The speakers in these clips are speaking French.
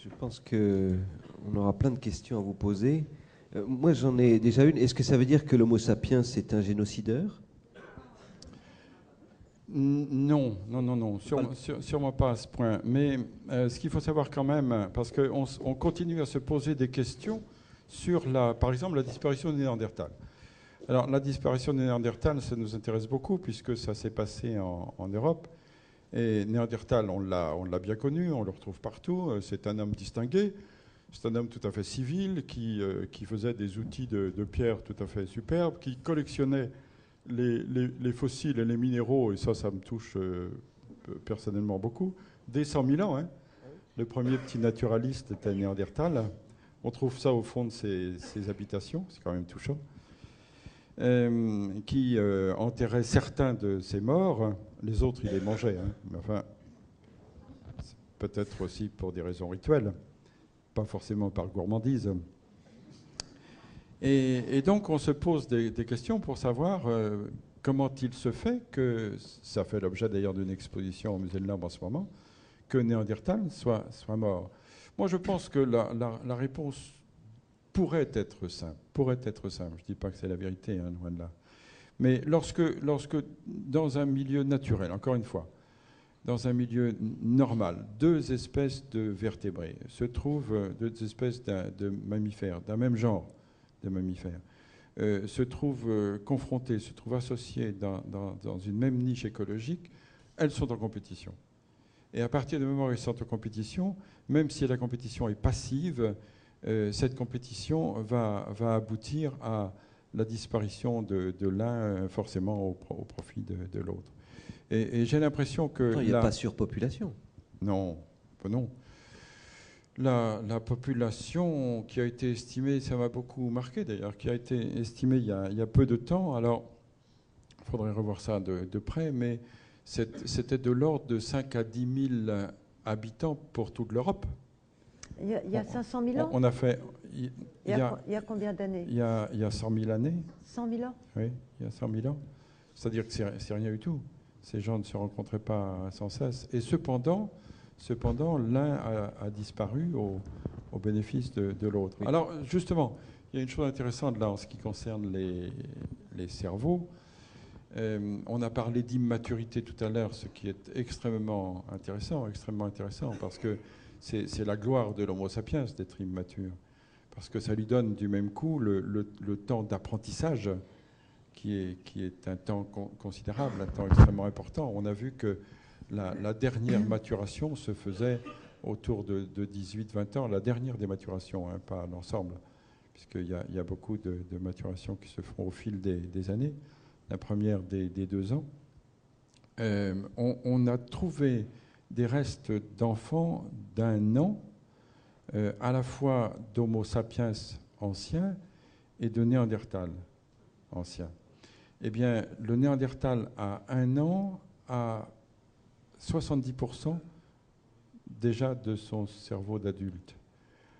Je pense qu'on aura plein de questions à vous poser. Moi, j'en ai déjà une. Est-ce que ça veut dire que l'Homo sapiens est un génocideur? Non, non, non, non, sûrement pas à ce point. Mais ce qu'il faut savoir quand même, parce qu'on continue à se poser des questions sur, par exemple, la disparition des Néandertals. Alors, la disparition des Néandertals, ça nous intéresse beaucoup, puisque ça s'est passé en Europe. Et Néandertal, on l'a bien connu, on le retrouve partout. C'est un homme distingué, c'est un homme tout à fait civil, qui faisait des outils de pierre tout à fait superbes, qui collectionnait les fossiles et les minéraux, et ça me touche personnellement beaucoup, dès 100 000 ans. Hein. Le premier petit naturaliste était Néandertal. On trouve ça au fond de ses habitations, c'est quand même touchant. Qui enterrait certains de ses morts. Les autres, il les mangeait. Hein. Mais enfin, peut-être aussi pour des raisons rituelles, pas forcément par gourmandise. Et donc, on se pose des questions pour savoir comment il se fait que, ça fait l'objet d'ailleurs d'une exposition au Musée de l'Homme en ce moment, que Néandertal soit mort. Moi, je pense que la réponse pourrait être simple. Je ne dis pas que c'est la vérité, hein, loin de là. Mais lorsque, dans un milieu naturel, encore une fois, dans un milieu normal, deux espèces de vertébrés se trouvent, deux espèces de mammifères, d'un même genre de mammifères, se trouvent confrontées, se trouvent associées dans une même niche écologique, elles sont en compétition. Et à partir du moment où elles sont en compétition, même si la compétition est passive, cette compétition va aboutir à la disparition de l'un, forcément au profit de l'autre. Et j'ai l'impression que... Il n'y a pas surpopulation. Non, non. La population qui a été estimée, ça m'a beaucoup marqué d'ailleurs, qui a été estimée il y a peu de temps, alors il faudrait revoir ça de près, mais c'était de l'ordre de 5 à 10 000 habitants pour toute l'Europe. Il y a 500 000 ans. On a fait... Il y a combien d'années? Il y a 100 000 années. 100 000 ans? Oui, il y a 100 000 ans. C'est-à-dire que c'est rien du tout. Ces gens ne se rencontraient pas sans cesse. Et cependant l'un a disparu au bénéfice de l'autre. Oui. Alors, justement, il y a une chose intéressante là en ce qui concerne les cerveaux. On a parlé d'immaturité tout à l'heure, ce qui est extrêmement intéressant, parce que c'est la gloire de l'Homo sapiens d'être immature. Parce que ça lui donne du même coup le temps d'apprentissage qui est un temps considérable, un temps extrêmement important. On a vu que la dernière maturation se faisait autour de 18-20 ans, la dernière des maturations, hein, pas l'ensemble, puisqu'il y a beaucoup de maturations qui se font au fil des années. La première des 2 ans. On a trouvé des restes d'enfants d'1 an, à la fois d'Homo sapiens ancien et de Néandertal ancien. Eh bien, le Néandertal à 1 an a 70% déjà de son cerveau d'adulte.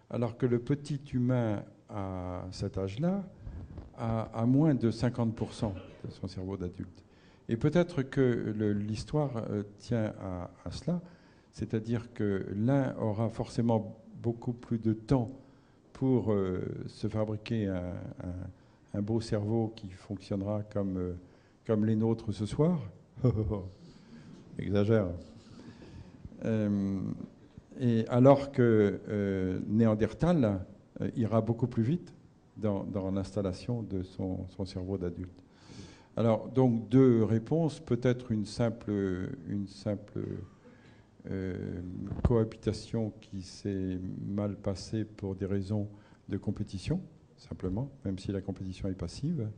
Alors que le petit humain à cet âge-là a moins de 50% de son cerveau d'adulte. Et peut-être que l'histoire tient à cela, c'est-à-dire que l'un aura forcément beaucoup plus de temps pour se fabriquer un beau cerveau qui fonctionnera comme les nôtres ce soir. Exagère. Et alors que Néandertal ira beaucoup plus vite dans l'installation de son cerveau d'adulte. Alors, donc, 2 réponses. Peut-être une simple cohabitation qui s'est mal passée pour des raisons de compétition, simplement, même si la compétition est passive.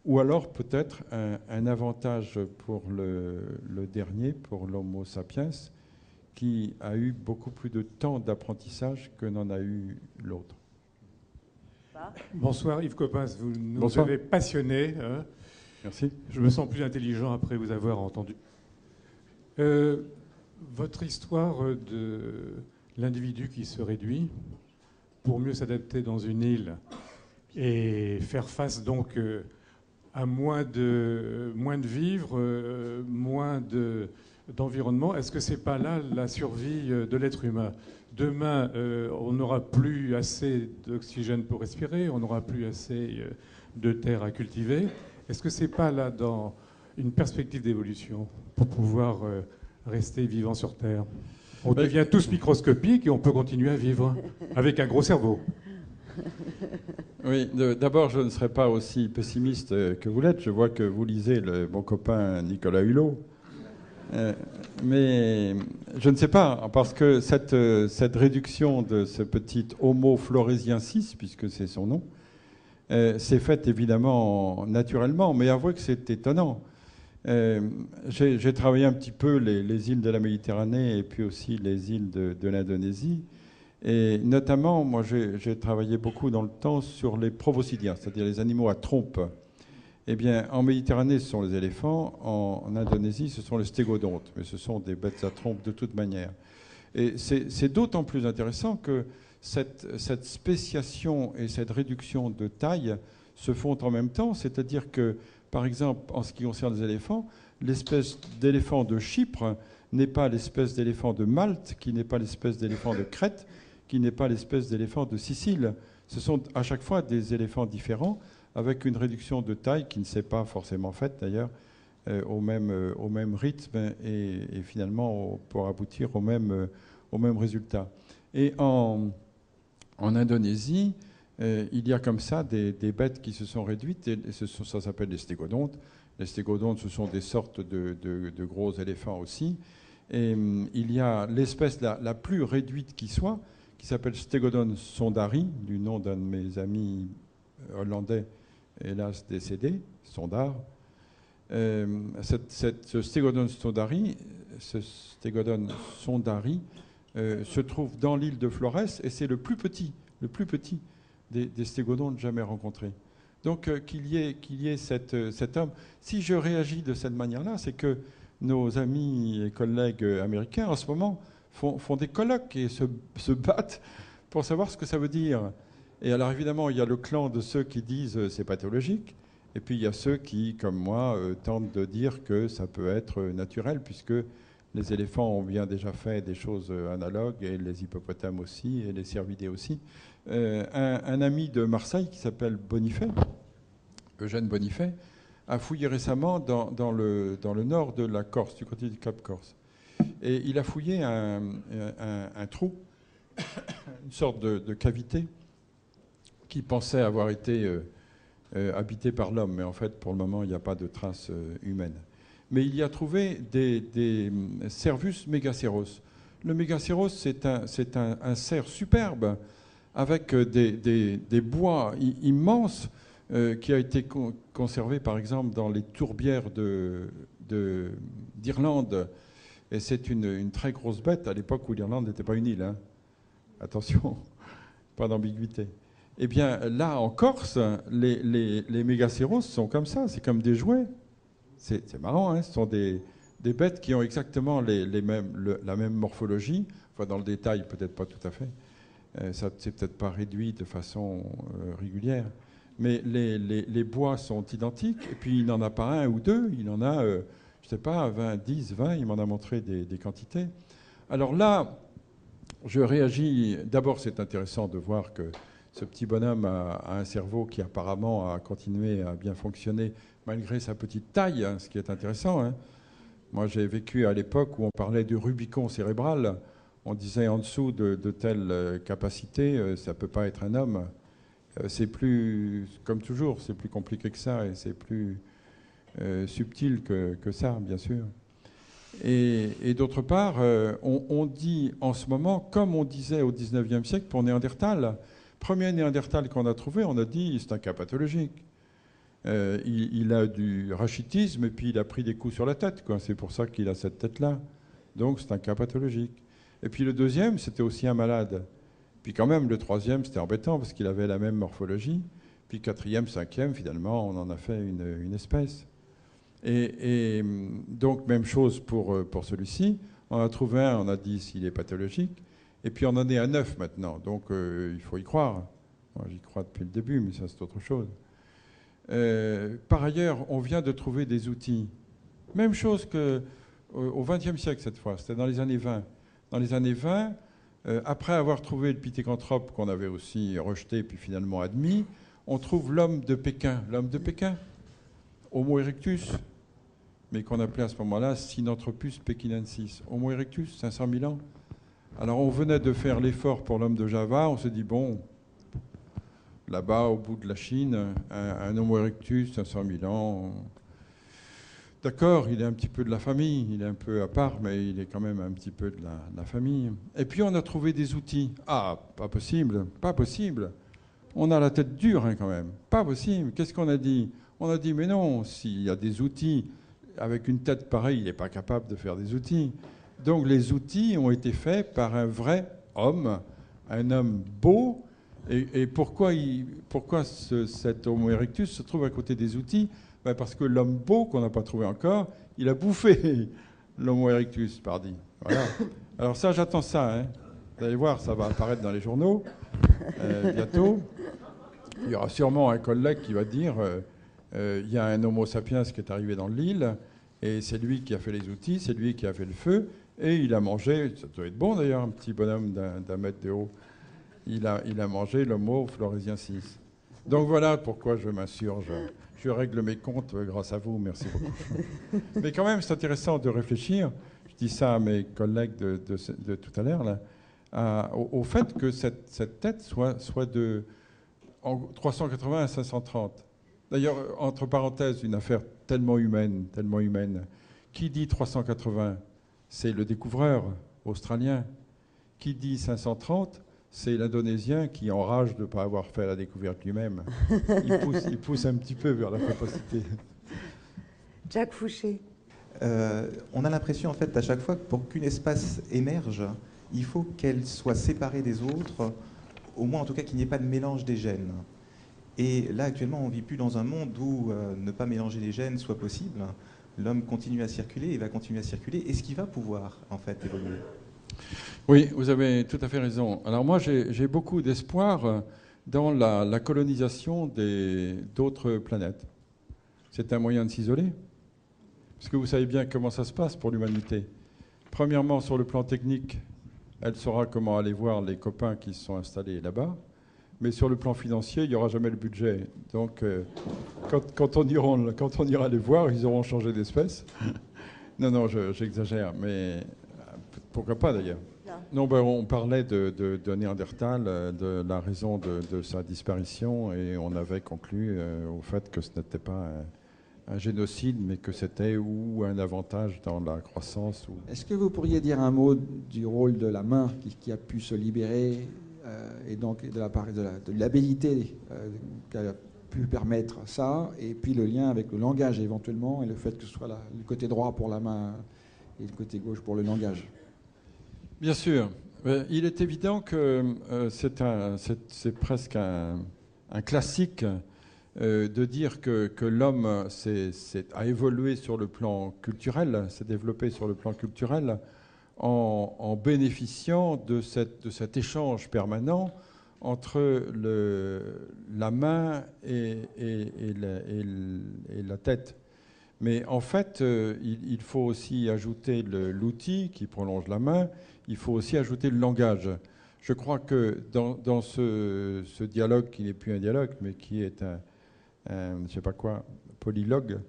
Ou alors, peut-être, un avantage pour le dernier, pour l'Homo sapiens, qui a eu beaucoup plus de temps d'apprentissage que n'en a eu l'autre. Bonsoir Yves Coppens, vous nous avez passionnés. Hein. Merci. Je me sens plus intelligent après vous avoir entendu. Votre histoire de l'individu qui se réduit pour mieux s'adapter dans une île et faire face donc à moins de vivres, moins de d'environnement, est-ce que c'est pas là la survie de l'être humain? Demain, on n'aura plus assez d'oxygène pour respirer, on n'aura plus assez de terre à cultiver. Est-ce que c'est pas là dans une perspective d'évolution pour pouvoir rester vivant sur Terre? On devient tous microscopiques et on peut continuer à vivre avec un gros cerveau. Oui, d'abord, je ne serais pas aussi pessimiste que vous l'êtes. Je vois que vous lisez mon copain Nicolas Hulot. Mais je ne sais pas, parce que cette réduction de ce petit Homo floresiensis, puisque c'est son nom, s'est faite évidemment naturellement, mais avouez que c'est étonnant. J'ai travaillé un petit peu les îles de la Méditerranée et puis aussi les îles de l'Indonésie. Et notamment, moi, j'ai travaillé beaucoup dans le temps sur les provocidiens, c'est-à-dire les animaux à trompe. Eh bien, en Méditerranée, ce sont les éléphants. En Indonésie, ce sont les stégodontes. Mais ce sont des bêtes à trompe de toute manière. Et c'est d'autant plus intéressant que cette spéciation et cette réduction de taille se font en même temps. C'est-à-dire que, par exemple, en ce qui concerne les éléphants, l'espèce d'éléphant de Chypre n'est pas l'espèce d'éléphant de Malte, qui n'est pas l'espèce d'éléphant de Crète, qui n'est pas l'espèce d'éléphant de Sicile. Ce sont à chaque fois des éléphants différents, avec une réduction de taille qui ne s'est pas forcément faite d'ailleurs au même rythme et finalement pour aboutir au même résultat. Et en Indonésie, il y a comme ça des bêtes qui se sont réduites, et ça s'appelle les stégodontes. Les stégodontes, ce sont des sortes de gros éléphants aussi. Et il y a l'espèce la plus réduite qui soit, qui s'appelle Stegodon sondari, du nom d'un de mes amis hollandais, hélas décédé, Sondar. Ce Stegodon sondari se trouve dans l'île de Flores et c'est le plus petit des stégodontes jamais rencontrés. Donc qu'il y ait cet homme. Si je réagis de cette manière-là, c'est que nos amis et collègues américains en ce moment font des colloques et se battent pour savoir ce que ça veut dire. Et alors évidemment, il y a le clan de ceux qui disent c'est pathologique, et puis il y a ceux qui, comme moi, tentent de dire que ça peut être naturel, puisque les éléphants ont bien déjà fait des choses analogues, et les hippopotames aussi, et les cervidés aussi. Un ami de Marseille qui s'appelle Bonifay, Eugène Bonifay, a fouillé récemment dans le nord de la Corse, du côté du Cap Corse. Et il a fouillé un trou, une sorte de cavité, qui pensait avoir été habité par l'homme, mais en fait, pour le moment, il n'y a pas de traces humaines. Mais il y a trouvé des Cervus megacéros. Le megacéros, c'est un cerf superbe, avec des bois immenses, qui a été conservé, par exemple, dans les tourbières d'Irlande. Et c'est une très grosse bête, à l'époque où l'Irlande n'était pas une île. Hein. Attention, pas d'ambiguïté. Eh bien, là, en Corse, les mégacéros sont comme ça, c'est comme des jouets. C'est marrant, hein, ce sont des bêtes qui ont exactement la même morphologie. Enfin, dans le détail, peut-être pas tout à fait. Ça c'est peut-être pas réduit de façon régulière. Mais les bois sont identiques, et puis il n'en a pas un ou deux, il en a, je ne sais pas, 10, 20, il m'en a montré des quantités. Alors là, je réagis. D'abord, c'est intéressant de voir que ce petit bonhomme a un cerveau qui apparemment a continué à bien fonctionner malgré sa petite taille, hein, ce qui est intéressant. Hein. Moi, j'ai vécu à l'époque où on parlait du Rubicon cérébral. On disait en dessous de telle capacité, ça ne peut pas être un homme. C'est plus, comme toujours, c'est plus compliqué que ça et c'est plus subtil que ça, bien sûr. Et d'autre part, on dit en ce moment, comme on disait au XIXe siècle pour Néandertal, premier Néandertal qu'on a trouvé, on a dit c'est un cas pathologique. Il a du rachitisme et puis il a pris des coups sur la tête. C'est pour ça qu'il a cette tête-là. Donc c'est un cas pathologique. Et puis le deuxième, c'était aussi un malade. Puis quand même, le troisième, c'était embêtant parce qu'il avait la même morphologie. Puis quatrième, cinquième, finalement, on en a fait une espèce. Et donc, même chose pour celui-ci. On a trouvé un, on a dit s'il est pathologique. Et puis on en est à 9 maintenant. Donc il faut y croire. Moi, j'y crois depuis le début, mais ça, c'est autre chose. Par ailleurs, on vient de trouver des outils. Même chose que au XXe siècle cette fois, c'était dans les années 20. Dans les années 20, après avoir trouvé le Pithecanthrope qu'on avait aussi rejeté puis finalement admis, on trouve l'homme de Pékin. L'homme de Pékin, Homo erectus, mais qu'on appelait à ce moment-là Sinanthropus pekinensis. Homo erectus, 500 000 ans. Alors on venait de faire l'effort pour l'homme de Java, on se dit, bon, là-bas, au bout de la Chine, un Homo erectus, 500 000 ans, d'accord, il est un petit peu de la famille, il est un peu à part, mais il est quand même un petit peu de la famille. Et puis on a trouvé des outils. Ah, pas possible, pas possible. On a la tête dure hein, quand même. Pas possible. Qu'est-ce qu'on a dit? On a dit, mais non, s'il y a des outils, avec une tête pareille, il n'est pas capable de faire des outils. Donc les outils ont été faits par un vrai homme, un homme beau. Et pourquoi cet Homo erectus se trouve à côté des outils? Ben parce que l'homme beau, qu'on n'a pas trouvé encore, il a bouffé l'Homo erectus, pardi. Voilà. Alors ça, j'attends ça. Hein. Vous allez voir, ça va apparaître dans les journaux bientôt. Il y aura sûrement un collègue qui va dire il y a un Homo sapiens qui est arrivé dans l'île, et c'est lui qui a fait les outils, c'est lui qui a fait le feu, et il a mangé, ça doit être bon d'ailleurs, un petit bonhomme d'1 mètre de haut, il a mangé l'Homo floresiensis. Donc voilà pourquoi je m'insurge. Je règle mes comptes grâce à vous, merci beaucoup. Mais quand même, c'est intéressant de réfléchir, je dis ça à mes collègues de tout à l'heure, là, au fait que cette tête soit de en 380 à 530. D'ailleurs, entre parenthèses, une affaire tellement humaine. Qui dit 380 ? C'est le découvreur australien. Qui dit 530 ? C'est l'Indonésien qui enrage de ne pas avoir fait la découverte lui-même. Il pousse un petit peu vers la capacité. Jacques Fouché. On a l'impression, en fait, à chaque fois que pour qu'une espèce émerge, il faut qu'elle soit séparée des autres, au moins en tout cas qu'il n'y ait pas de mélange des gènes. Et là, actuellement, on ne vit plus dans un monde où ne pas mélanger les gènes soit possible. L'homme continue à circuler et va continuer à circuler. Est-ce qu'il va pouvoir, en fait, évoluer ? Oui, vous avez tout à fait raison. Alors moi, j'ai beaucoup d'espoir dans la colonisation d'autres planètes. C'est un moyen de s'isoler. Parce que vous savez bien comment ça se passe pour l'humanité. Premièrement, sur le plan technique, elle saura comment aller voir les copains qui se sont installés là-bas. Mais sur le plan financier, il n'y aura jamais le budget. Donc, quand on ira les voir, ils auront changé d'espèce. Non, j'exagère, mais pourquoi pas d'ailleurs. Non, on parlait de Néandertal, de la raison de sa disparition, et on avait conclu au fait que ce n'était pas un génocide, mais que c'était ou un avantage dans la croissance. Est-ce que vous pourriez dire un mot du rôle de la main qui a pu se libérer et donc de l'habilité qu'elle a pu permettre ça, et puis le lien avec le langage éventuellement, et le fait que ce soit le côté droit pour la main et le côté gauche pour le langage? Bien sûr. Il est évident que c'est presque un classique de dire que l'homme a évolué sur le plan culturel, s'est développé sur le plan culturel en bénéficiant de cet échange permanent entre la main et la tête. Mais en fait, il faut aussi ajouter l'outil qui prolonge la main, il faut aussi ajouter le langage. Je crois que dans ce dialogue, qui n'est plus un dialogue, mais qui est je ne sais pas quoi, polylogue,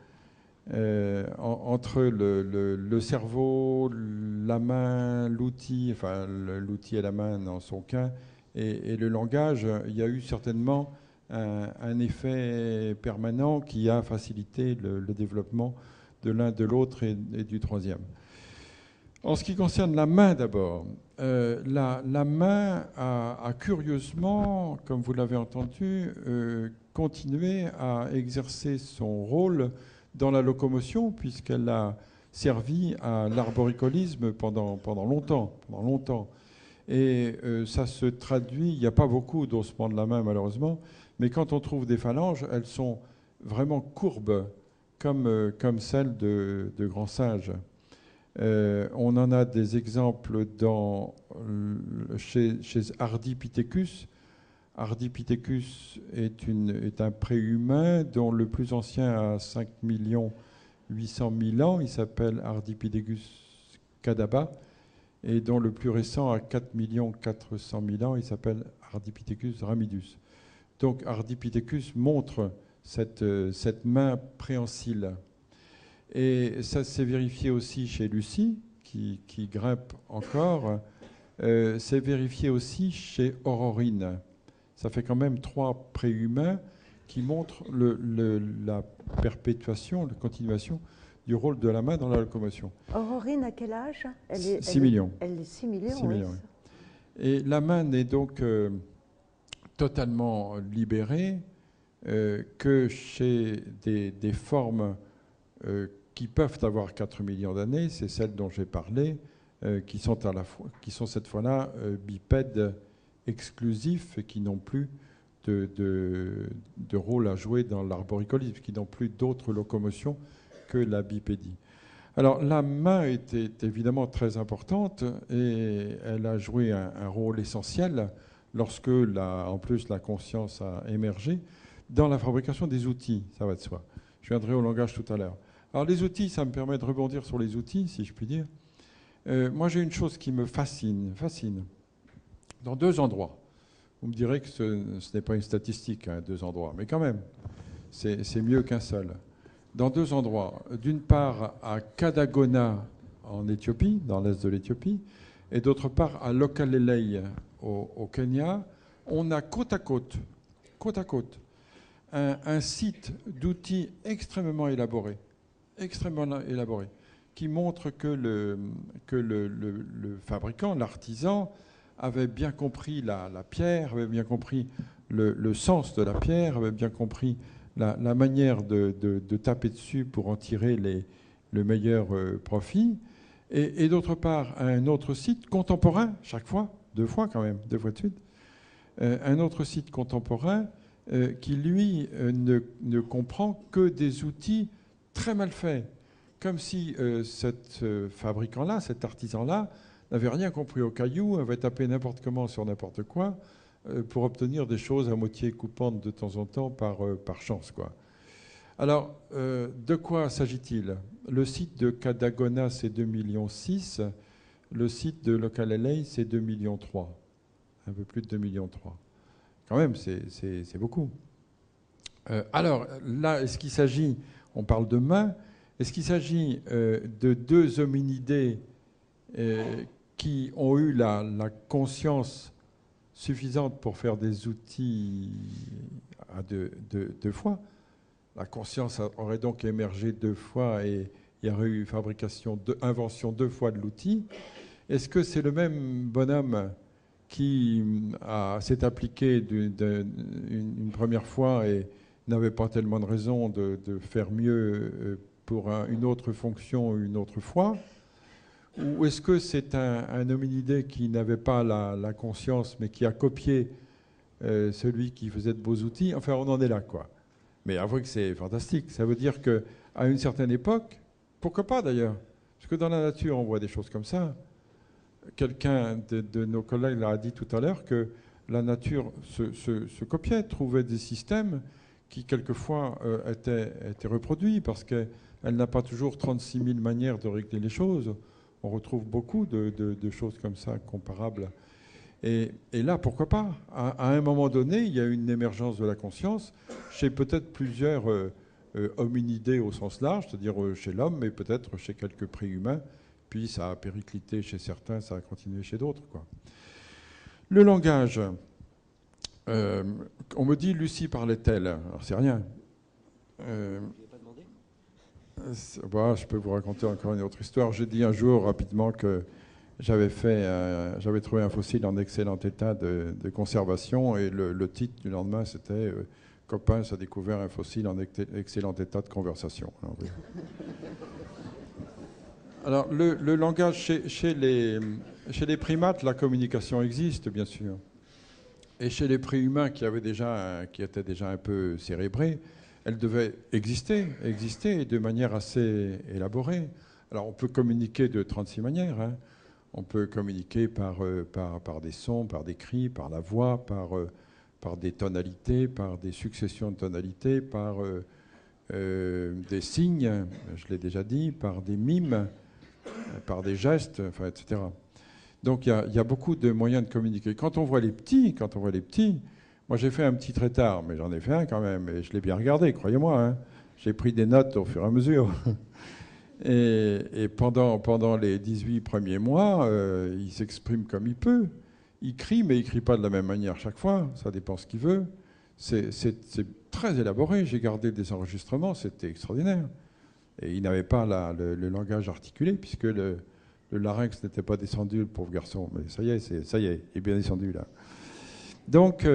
entre le cerveau, la main, l'outil, enfin l'outil et la main n'en sont qu'un, et le langage, il y a eu certainement un effet permanent qui a facilité le développement de l'un, de l'autre et du troisième. En ce qui concerne la main d'abord, la main a curieusement, comme vous l'avez entendu, continué à exercer son rôle dans la locomotion, puisqu'elle a servi à l'arboricolisme pendant longtemps. Et ça se traduit, il n'y a pas beaucoup d'ossements de la main malheureusement, mais quand on trouve des phalanges, elles sont vraiment courbes, comme celles de grands singes. On en a des exemples chez Ardipithecus. Ardipithecus est un préhumain dont le plus ancien a 5 800 800 000 ans, il s'appelle Ardipithecus cadaba, et dont le plus récent a 4 400 000 ans, il s'appelle Ardipithecus ramidus. Donc Ardipithecus montre cette main préhensile. Et ça s'est vérifié aussi chez Lucie, qui grimpe encore. C'est vérifié aussi chez Aurorine. Ça fait quand même 3 préhumains qui montrent la perpétuation, la continuation du rôle de la main dans la locomotion. Aurorine, à quel âge? 6 millions. Elle est 6 millions, 6 millions, oui. Et la main n'est donc totalement libérée que chez des formes qui peuvent avoir 4 millions d'années, c'est celles dont j'ai parlé, qui sont cette fois-là bipèdes exclusifs et qui n'ont plus de rôle à jouer dans l'arboricolisme, qui n'ont plus d'autres locomotions que la bipédie. Alors la main était évidemment très importante et elle a joué un rôle essentiel lorsque en plus la conscience a émergé dans la fabrication des outils, ça va de soi. Je viendrai au langage tout à l'heure. Alors les outils, ça me permet de rebondir sur les outils, si je puis dire. Moi j'ai une chose qui me fascine, dans 2 endroits. Vous me direz que ce n'est pas une statistique, 2 endroits, mais quand même, c'est mieux qu'un seul. Dans 2 endroits, d'une part à Kadagona en Éthiopie, dans l'est de l'Éthiopie, et d'autre part à Lokalelei au Kenya, on a côte à côte, un site d'outils extrêmement élaboré, qui montre que le fabricant, l'artisan, avait bien compris la pierre, avait bien compris le sens de la pierre, avait bien compris la manière de taper dessus pour en tirer le meilleur profit. Et d'autre part, un autre site contemporain, chaque fois, 2 fois quand même, 2 fois de suite, un autre site contemporain qui, lui, ne comprend que des outils très mal faits. Comme si cet fabricant-là, cet artisan-là, n'avait rien compris au caillou, avait tapé n'importe comment sur n'importe quoi pour obtenir des choses à moitié coupantes de temps en temps par chance, quoi. Alors, de quoi s'agit-il? Le site de Kadagona, c'est 2,6 millions. Le site de Lokalelei, c'est 2,3 millions. Un peu plus de 2,3 millions. Quand même, c'est beaucoup. Alors, là, est-ce qu'il s'agit, on parle de mains, est-ce qu'il s'agit de 2 hominidés qui ont eu la conscience suffisante pour faire des outils à 2 fois? La conscience aurait donc émergé 2 fois et il y aurait eu invention 2 fois de l'outil. Est-ce que c'est le même bonhomme qui s'est appliqué une première fois et n'avait pas tellement de raison de faire mieux pour une autre fonction une autre fois? Ou est-ce que c'est un hominidé qui n'avait pas la conscience mais qui a copié celui qui faisait de beaux outils? Enfin, on en est là, quoi. Mais avouez que c'est fantastique. Ça veut dire qu'à une certaine époque, pourquoi pas d'ailleurs? Parce que dans la nature, on voit des choses comme ça. Quelqu'un de nos collègues l'a dit tout à l'heure que la nature se copiait, trouvait des systèmes qui quelquefois étaient reproduits parce qu'elle n'a pas toujours 36 000 manières de régler les choses. On retrouve beaucoup de choses comme ça comparables. Et là, pourquoi pas? À un moment donné, il y a eu une émergence de la conscience chez peut-être plusieurs hominidés au sens large, c'est-à-dire chez l'homme, mais peut-être chez quelques préhumains. Puis ça a périclité chez certains, ça a continué chez d'autres, quoi. Le langage. On me dit, Lucie parlait-elle? Alors, c'est rien. Je peux vous raconter encore une autre histoire. J'ai dit un jour rapidement que j'avais trouvé un fossile en excellent état de conservation et le titre du lendemain c'était Copain a découvert un fossile en excellent état de conversation. Alors le langage chez les primates, la communication existe bien sûr. Et chez les préhumains qui étaient déjà un peu cérébrés, elle devait exister de manière assez élaborée. Alors on peut communiquer de 36 manières. On peut communiquer par des sons, par des cris, par la voix, par des tonalités, par des successions de tonalités, par des signes, je l'ai déjà dit, par des mimes, par des gestes, enfin, etc. Donc il y a beaucoup de moyens de communiquer. Quand on voit les petits, moi j'ai fait un petit trétard, mais j'en ai fait un quand même, et je l'ai bien regardé, croyez-moi. Hein. J'ai pris des notes au fur et à mesure. Et pendant les 18 premiers mois, il s'exprime comme il peut. Il crie, mais il ne crie pas de la même manière chaque fois. Ça dépend ce qu'il veut. C'est très élaboré. J'ai gardé des enregistrements. C'était extraordinaire. Et il n'avait pas le langage articulé, puisque le larynx n'était pas descendu, le pauvre garçon. Mais ça y est, il est bien descendu là. Donc,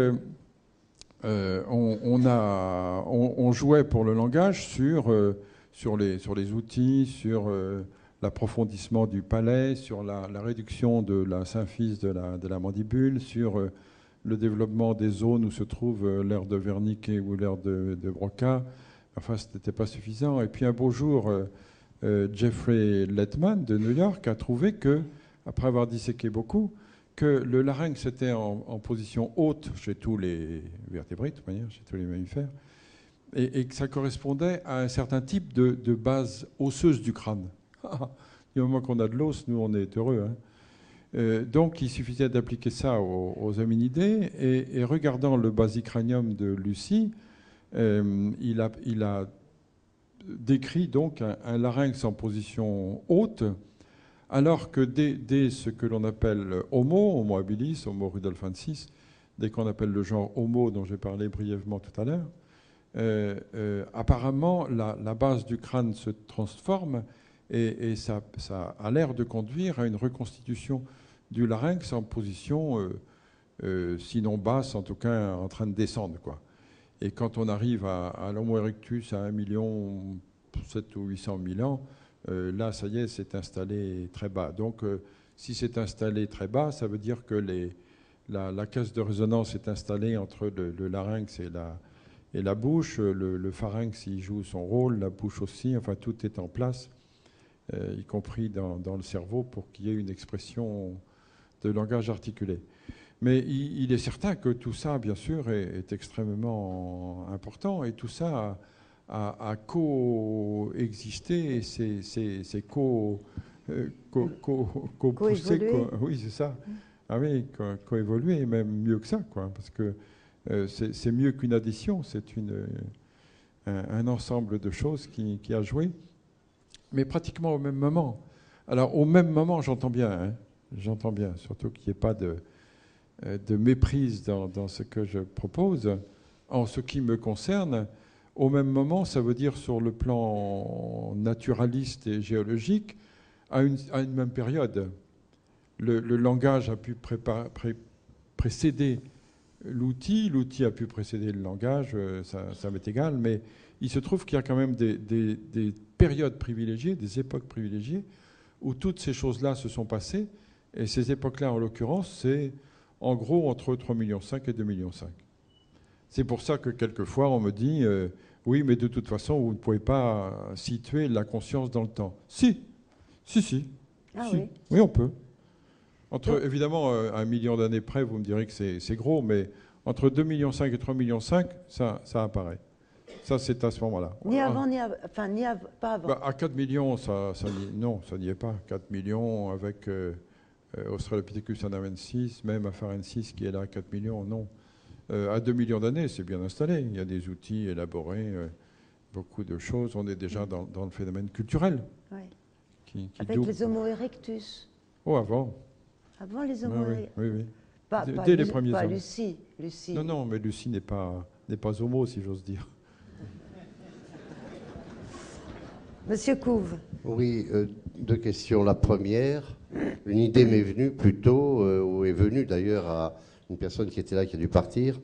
on jouait pour le langage sur les outils, sur l'approfondissement du palais, sur la réduction de la symphyse de la mandibule, sur le développement des zones où se trouve l'aire de Wernicke ou l'aire de Broca. Enfin, ce n'était pas suffisant. Et puis un beau jour, Jeffrey Lettman de New York a trouvé que, après avoir disséqué beaucoup, que le larynx était en position haute chez tous les vertébrés, de toute manière, chez tous les mammifères, et que ça correspondait à un certain type de base osseuse du crâne. Du moment qu'on a de l'os, nous, on est heureux. Hein. Donc, il suffisait d'appliquer ça aux hominidés, et regardant le basicranium de Lucie, il a décrit donc un larynx en position haute, alors que dès ce que l'on appelle Homo habilis, Homo rudolfensis, dès qu'on appelle le genre Homo dont j'ai parlé brièvement tout à l'heure, apparemment la base du crâne se transforme et ça a l'air de conduire à une reconstitution du larynx en position, sinon basse, en tout cas en train de descendre, quoi. Et quand on arrive à l'Homo erectus à 1 million 700 ou 800 000 ans, là, ça y est, c'est installé très bas. Donc, si c'est installé très bas, ça veut dire que la caisse de résonance est installée entre le larynx et la bouche. Le pharynx, il joue son rôle, la bouche aussi. Enfin, tout est en place, y compris dans le cerveau, pour qu'il y ait une expression de langage articulé. Mais il est certain que tout ça, bien sûr, est extrêmement important. Et tout ça a coexisté, c'est co-poussé, oui, c'est ça. Ah oui, coévolué, et même mieux que ça, quoi, parce que c'est mieux qu'une addition, c'est un ensemble de choses qui a joué, mais pratiquement au même moment. Alors, au même moment, j'entends bien, surtout qu'il n'y ait pas de méprise dans ce que je propose. En ce qui me concerne, au même moment, ça veut dire sur le plan naturaliste et géologique, à une même période. Le langage a pu précéder l'outil a pu précéder le langage, ça m'est égal, mais il se trouve qu'il y a quand même des périodes privilégiées, des époques privilégiées, où toutes ces choses-là se sont passées, et ces époques-là, en l'occurrence, c'est en gros entre 3,5 millions et 2,5 millions. C'est pour ça que quelquefois on me dit oui, mais de toute façon, vous ne pouvez pas situer la conscience dans le temps. Si. Ah si. oui. Oui, on peut. Évidemment, à 1 million d'années près, vous me direz que c'est gros, mais entre 2,5 millions et 3,5 millions, ça apparaît. Ça, c'est à ce moment-là. Ni avant, pas avant. À 4 millions, non, ça n'y est pas. 4 millions avec Australopithecus anavensis, même Afarensis qui est là à 4 millions, non. À 2 millions d'années, c'est bien installé. Il y a des outils élaborés, beaucoup de choses. On est déjà dans le phénomène culturel. Oui. Qui avec double. les Homo erectus. Oh, avant. Avant les Homo erectus. Oui. Pas Dès les premiers pas hommes. Lucie. Non, mais Lucie n'est pas homo, si j'ose dire. Monsieur Couve. Oui, 2 questions. La première, une idée m'est venue plutôt, ou est venue d'ailleurs à une personne qui était là, qui a dû partir.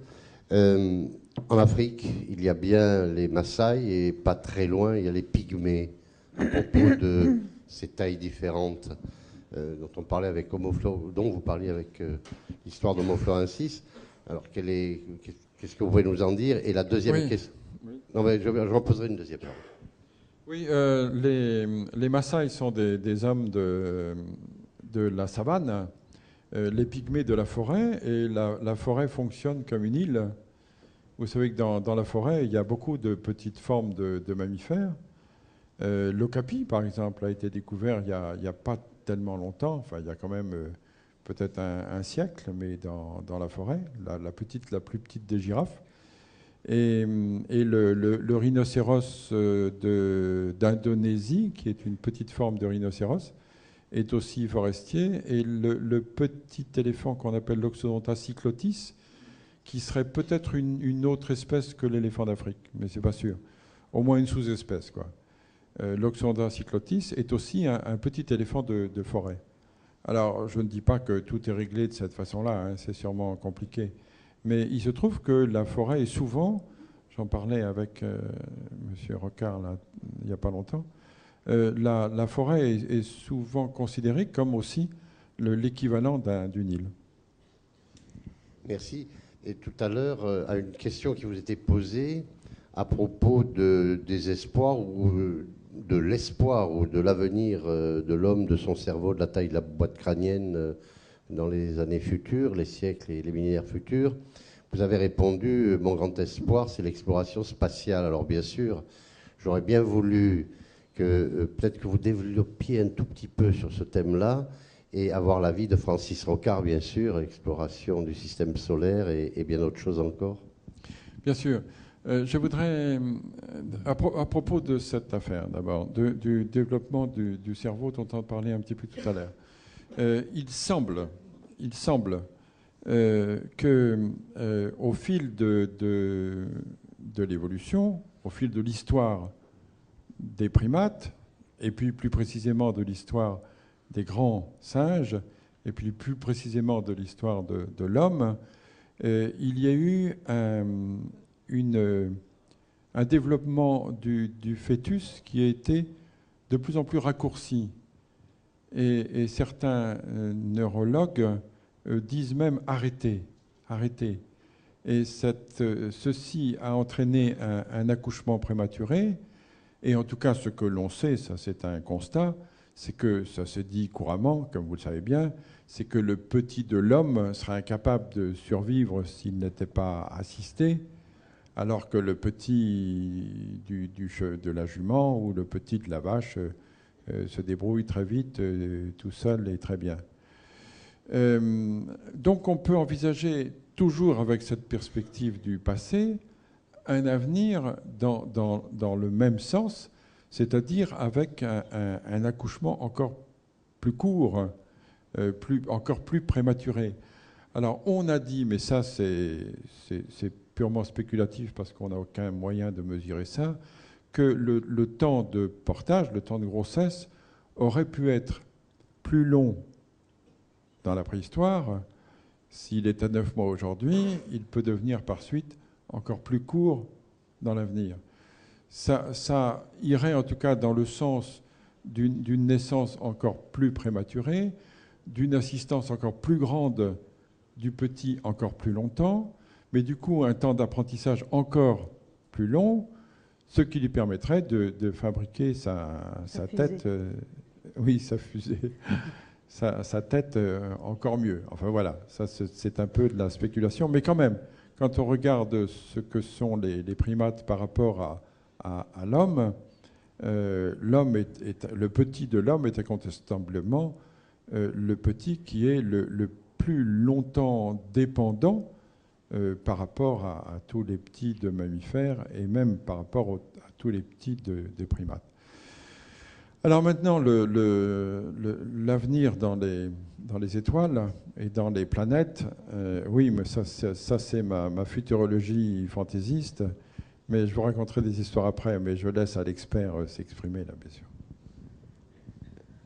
En Afrique, il y a bien les Maasai et pas très loin, il y a les Pygmées. À propos de ces tailles différentes dont on parlait avec dont vous parliez avec l'histoire d'Homo florensis. Alors, qu'est-ce que vous pouvez nous en dire? Et la deuxième question. Oui. Non, mais j'en poserai une deuxième. Oui, les Maasai sont des hommes de la savane, les Pygmées de la forêt, et la forêt fonctionne comme une île. Vous savez que dans la forêt, il y a beaucoup de petites formes de mammifères. L'okapi, par exemple, a été découvert il n'y a pas tellement longtemps, enfin il y a quand même peut-être un siècle, mais dans la forêt, la plus petite des girafes. Et le rhinocéros d'Indonésie, qui est une petite forme de rhinocéros, est aussi forestier. Et le petit éléphant qu'on appelle l'Oxodonta cyclotis, qui serait peut-être une autre espèce que l'éléphant d'Afrique, mais c'est pas sûr. Au moins une sous-espèce, quoi. L'Oxodonta cyclotis est aussi un petit éléphant de forêt. Alors, je ne dis pas que tout est réglé de cette façon-là, hein, c'est sûrement compliqué. Mais il se trouve que la forêt est souvent, j'en parlais avec M. Rocard là, il n'y a pas longtemps, la forêt est souvent considérée comme aussi l'équivalent d'une île. Merci. Et tout à l'heure, à une question qui vous était posée à propos des espoirs ou de l'espoir ou de l'avenir de l'homme, de son cerveau, de la taille de la boîte crânienne dans les années futures, les siècles et les millénaires futurs, vous avez répondu, mon grand espoir, c'est l'exploration spatiale. Alors bien sûr, j'aurais bien voulu que peut-être que vous développiez un tout petit peu sur ce thème-là et avoir l'avis de Francis Rocard, bien sûr, exploration du système solaire et bien d'autres choses encore. Bien sûr. Je voudrais, à propos de cette affaire d'abord, du développement du cerveau dont on parlait un petit peu tout à l'heure, il semble que au fil de l'évolution, au fil de l'histoire des primates, et puis plus précisément de l'histoire des grands singes, et puis plus précisément de l'histoire de l'homme, il y a eu un développement du fœtus qui a été de plus en plus raccourci. Et certains neurologues disent même arrêtez. Et ceci a entraîné un accouchement prématuré. Et en tout cas, ce que l'on sait, ça c'est un constat, c'est que ça se dit couramment, comme vous le savez bien, c'est que le petit de l'homme serait incapable de survivre s'il n'était pas assisté, alors que le petit de la jument ou le petit de la vache se débrouille très vite, tout seul et très bien. Donc on peut envisager, toujours avec cette perspective du passé, un avenir dans le même sens, c'est-à-dire avec un accouchement encore plus court, encore plus prématuré. Alors on a dit, mais ça c'est purement spéculatif parce qu'on n'a aucun moyen de mesurer ça, que le temps de portage, le temps de grossesse, aurait pu être plus long dans la préhistoire. S'il est à 9 mois aujourd'hui, il peut devenir par suite encore plus court dans l'avenir. Ça irait en tout cas dans le sens d'une naissance encore plus prématurée, d'une assistance encore plus grande du petit encore plus longtemps, mais du coup un temps d'apprentissage encore plus long, ce qui lui permettrait de fabriquer sa tête, sa fusée, sa tête encore mieux. Enfin voilà, ça c'est un peu de la spéculation, mais quand même, quand on regarde ce que sont les primates par rapport à l'homme, le petit de l'homme est incontestablement le petit qui est le plus longtemps dépendant par rapport à tous les petits de mammifères et même par rapport à tous les petits des primates. Alors maintenant, l'avenir dans les étoiles et dans les planètes, oui, mais ça c'est ma futurologie fantaisiste, mais je vous raconterai des histoires après, mais je laisse à l'expert s'exprimer là, bien sûr.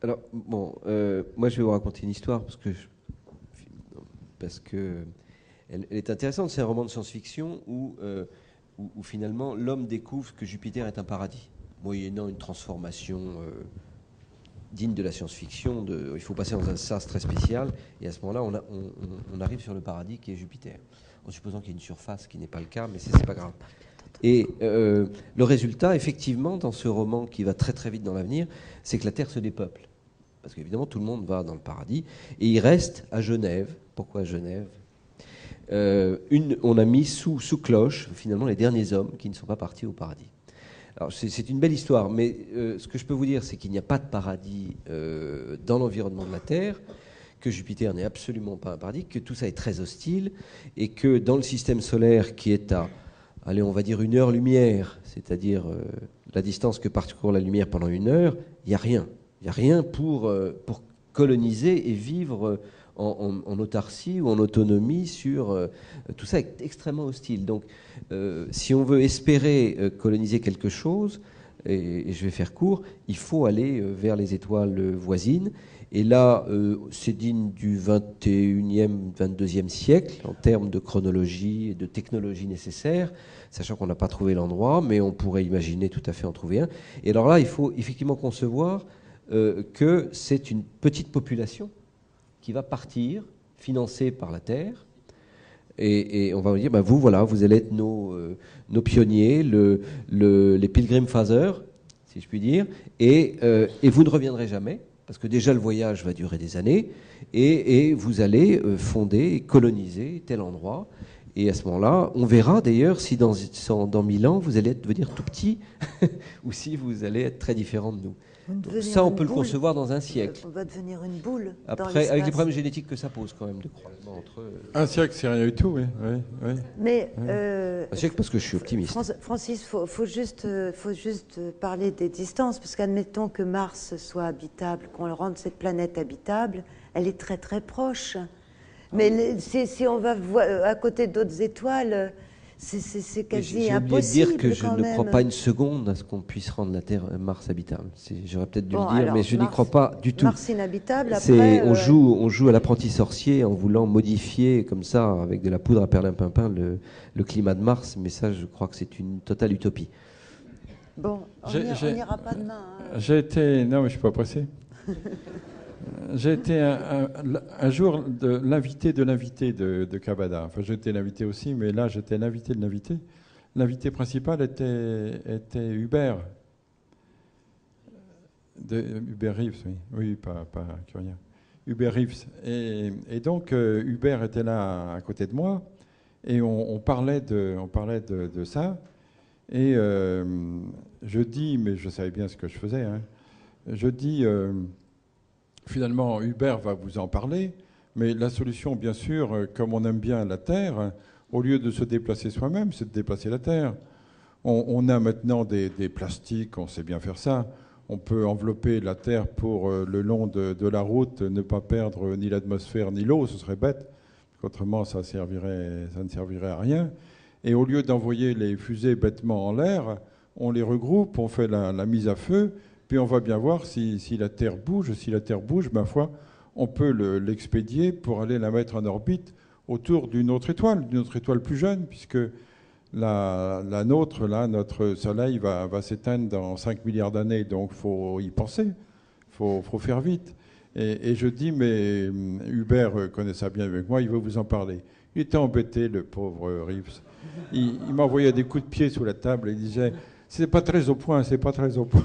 Alors, bon, moi je vais vous raconter une histoire parce que elle est intéressante. C'est un roman de science-fiction où finalement l'homme découvre que Jupiter est un paradis, moyennant une transformation digne de la science-fiction. Il faut passer dans un sas très spécial, et à ce moment-là, on arrive sur le paradis qui est Jupiter, en supposant qu'il y ait une surface, qui n'est pas le cas, mais c'est pas grave. Et le résultat, effectivement, dans ce roman qui va très très vite dans l'avenir, c'est que la Terre se dépeuple. Parce qu'évidemment, tout le monde va dans le paradis, et il reste à Genève. Pourquoi à Genève ? on a mis sous cloche, finalement, les derniers hommes qui ne sont pas partis au paradis. Alors, c'est une belle histoire, mais ce que je peux vous dire, c'est qu'il n'y a pas de paradis dans l'environnement de la Terre, que Jupiter n'est absolument pas un paradis, que tout ça est très hostile, et que dans le système solaire qui est à, allez, on va dire 1 heure-lumière, c'est-à-dire la distance que parcourt la lumière pendant 1 heure, il n'y a rien. Il n'y a rien pour coloniser et vivre en autarcie ou en autonomie sur... tout ça est extrêmement hostile. Donc, si on veut espérer coloniser quelque chose, et je vais faire court, il faut aller vers les étoiles voisines. Et là, c'est digne du 21e, 22e siècle, en termes de chronologie et de technologie nécessaire, sachant qu'on n'a pas trouvé l'endroit, mais on pourrait imaginer tout à fait en trouver un. Et alors là, il faut effectivement concevoir que c'est une petite population qui va partir, financée par la Terre, et on va vous dire, ben vous, voilà, vous allez être nos pionniers, les Pilgrim Fathers, si je puis dire, et vous ne reviendrez jamais, parce que déjà le voyage va durer des années, et vous allez fonder et coloniser tel endroit. Et à ce moment-là, on verra d'ailleurs si dans 1000 ans, vous allez devenir tout petit, ou si vous allez être très différent de nous. Ça, on peut le concevoir dans un siècle. On va devenir une boule. Après, avec les problèmes génétiques que ça pose quand même, de croisement entre... Un siècle, c'est rien du tout, oui. Mais... un siècle parce que je suis optimiste. Francis, faut juste parler des distances, parce qu'admettons que Mars soit habitable, qu'on rende cette planète habitable, elle est très très proche. Mais si on va à côté d'autres étoiles... C'est quasi impossible. J'ai oublié de dire que je quand ne même. crois pas une seconde à ce qu'on puisse rendre la Terre Mars habitable. J'aurais peut-être dû le dire, alors, mais je n'y crois pas du tout. Mars inhabitable, après... On joue à l'apprenti sorcier en voulant modifier comme ça, avec de la poudre à perlimpinpin, le climat de Mars, mais ça, je crois que c'est une totale utopie. Bon, on n'ira pas demain. Hein. J'ai été... Non, mais je ne suis pas pressé. J'ai été un jour l'invité de Cavada. Enfin, j'étais l'invité aussi, mais là, j'étais l'invité de l'invité. L'invité principal était Hubert. Hubert Reeves, oui. Oui, pas Curien. Hubert Reeves. Et donc, Hubert était là à côté de moi, et on parlait de ça. Et je dis, mais je savais bien ce que je faisais, hein, je dis... finalement, Hubert va vous en parler, mais la solution, bien sûr, comme on aime bien la Terre, au lieu de se déplacer soi-même, c'est de déplacer la Terre. On a maintenant des plastiques, on sait bien faire ça. On peut envelopper la Terre pour, le long de la route, ne pas perdre ni l'atmosphère ni l'eau, ce serait bête. Autrement, ça ne servirait à rien. Et au lieu d'envoyer les fusées bêtement en l'air, on les regroupe, on fait la mise à feu, puis on va bien voir si la Terre bouge. Si la Terre bouge, ma foi, on peut l'expédier pour aller la mettre en orbite autour d'une autre étoile plus jeune, puisque la nôtre, là, notre Soleil va s'éteindre dans 5 milliards d'années, donc il faut y penser, il faut faire vite. Et je dis, mais Hubert connaît ça bien avec moi, il veut vous en parler. Il était embêté, le pauvre Reeves. Il m'envoyait des coups de pied sous la table et il disait... C'est pas très au point, c'est pas très au point.